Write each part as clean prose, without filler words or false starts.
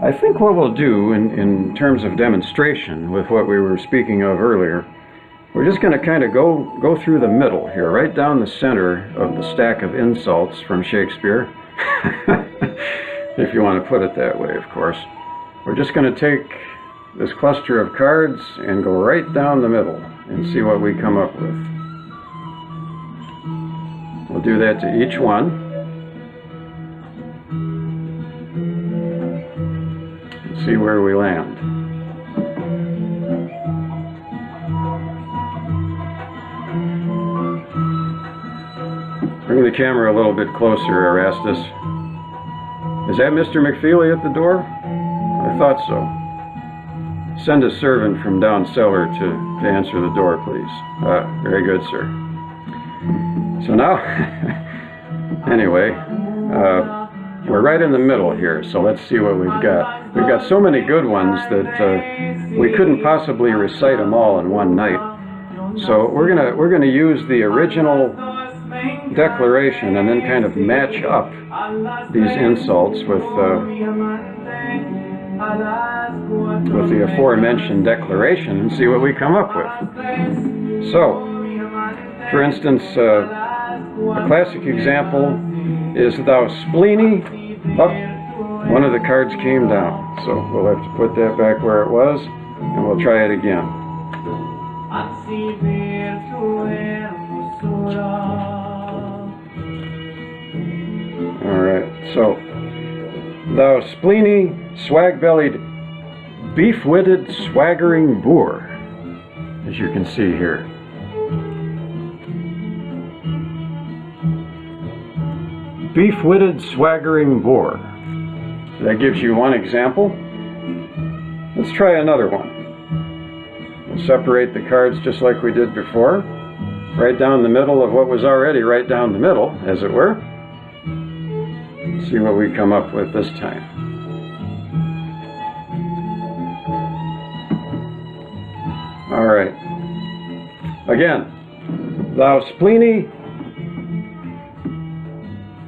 I think what we'll do in terms of demonstration with what we were speaking of earlier, we're just going to kind of go through the middle here, right down the center of the stack of insults from Shakespeare, if you want to put it that way, of course. We're just going to take this cluster of cards and go right down the middle and see what we come up with. We'll do that to each one. See where we land. Bring the camera a little bit closer, Erastus. Is that Mr. McFeely at the door? I thought so. Send a servant from down cellar to answer the door, please. Very good, sir. So now, anyway, we're right in the middle here, so let's see what we've got. We've got so many good ones that we couldn't possibly recite them all in one night. So we're gonna use the original declaration and then kind of match up these insults with the aforementioned declaration and see what we come up with. So, for instance, a classic example is "Thou spleeny." Oh, one of the cards came down, so we'll have to put that back where it was, and we'll try it again. Alright, so "Thou spleeny, swag-bellied, beef-witted, swaggering boor," as you can see here. Beef-witted, swaggering boor. That gives you one example. Let's try another one. We'll separate the cards just like we did before. Right down the middle of what was already right down the middle, as it were. See what we come up with this time. Alright. Again. "Thou spleeny,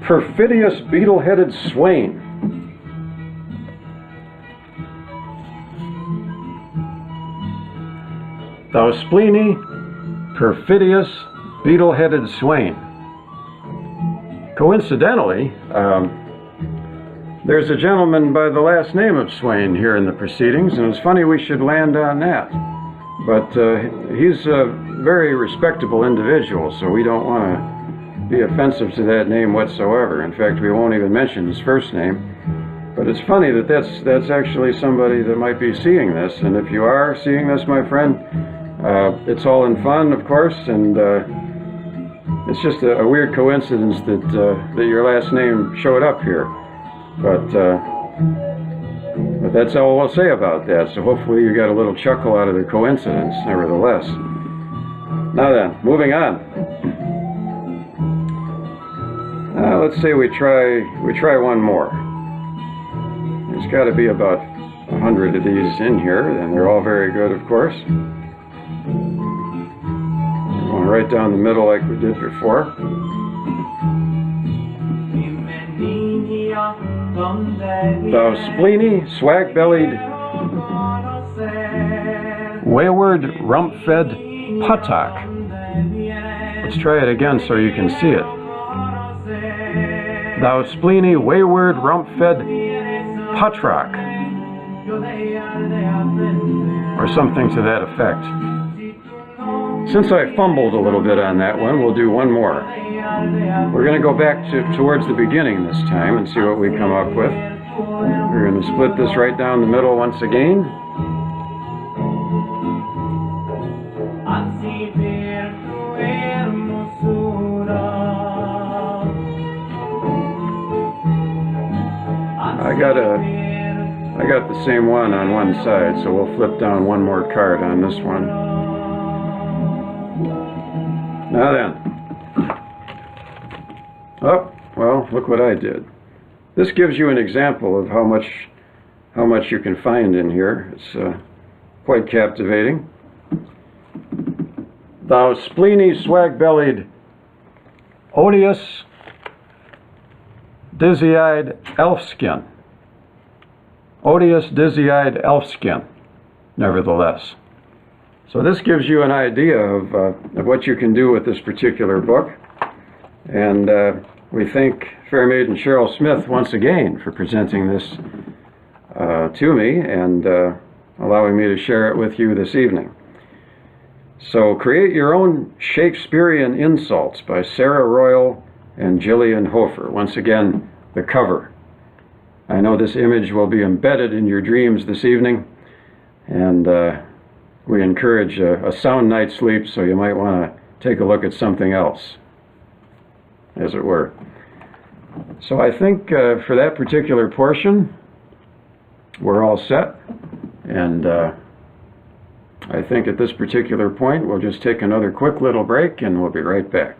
perfidious, beetle-headed swain." "Thou spleeny, perfidious, beetle-headed swain." Coincidentally, there's a gentleman by the last name of Swain here in the proceedings, and it's funny we should land on that. But he's a very respectable individual, so we don't want to be offensive to that name whatsoever. In fact, we won't even mention his first name. But it's funny that that's actually somebody that might be seeing this, and if you are seeing this, my friend, it's all in fun, of course, and it's just a weird coincidence that your last name showed up here. But that's all we'll say about that, so hopefully you got a little chuckle out of the coincidence, nevertheless. Now then, moving on. Let's say we try one more. There's got to be about 100 of these in here, and they're all very good, of course. Going right down the middle like we did before. "Thou spleeny, swag-bellied, wayward, rump-fed puttock." Let's try it again so you can see it. "Thou spleeny, wayward, rump-fed puttock," or something to that effect. Since I fumbled a little bit on that one, we'll do one more. We're going to go back towards the beginning this time and see what we come up with. We're going to split this right down the middle once again. I got the same one on one side, so we'll flip down one more card on this one. Now then. Oh, well, look what I did. This gives you an example of how much you can find in here. It's quite captivating. "Thou spleeny, swag-bellied, odious, dizzy-eyed elfskin." odious, dizzy-eyed elfskin, nevertheless. So this gives you an idea of what you can do with this particular book. And we thank Fair Maiden Cheryl Smith once again for presenting this to me and allowing me to share it with you this evening. So create your own Shakespearean insults by Sarah Royal and Gillian Hofer. Once again, the cover. I know this image will be embedded in your dreams this evening, and we encourage a sound night's sleep, so you might want to take a look at something else, as it were. So I think for that particular portion, we're all set, and I think at this particular point we'll just take another quick little break and we'll be right back.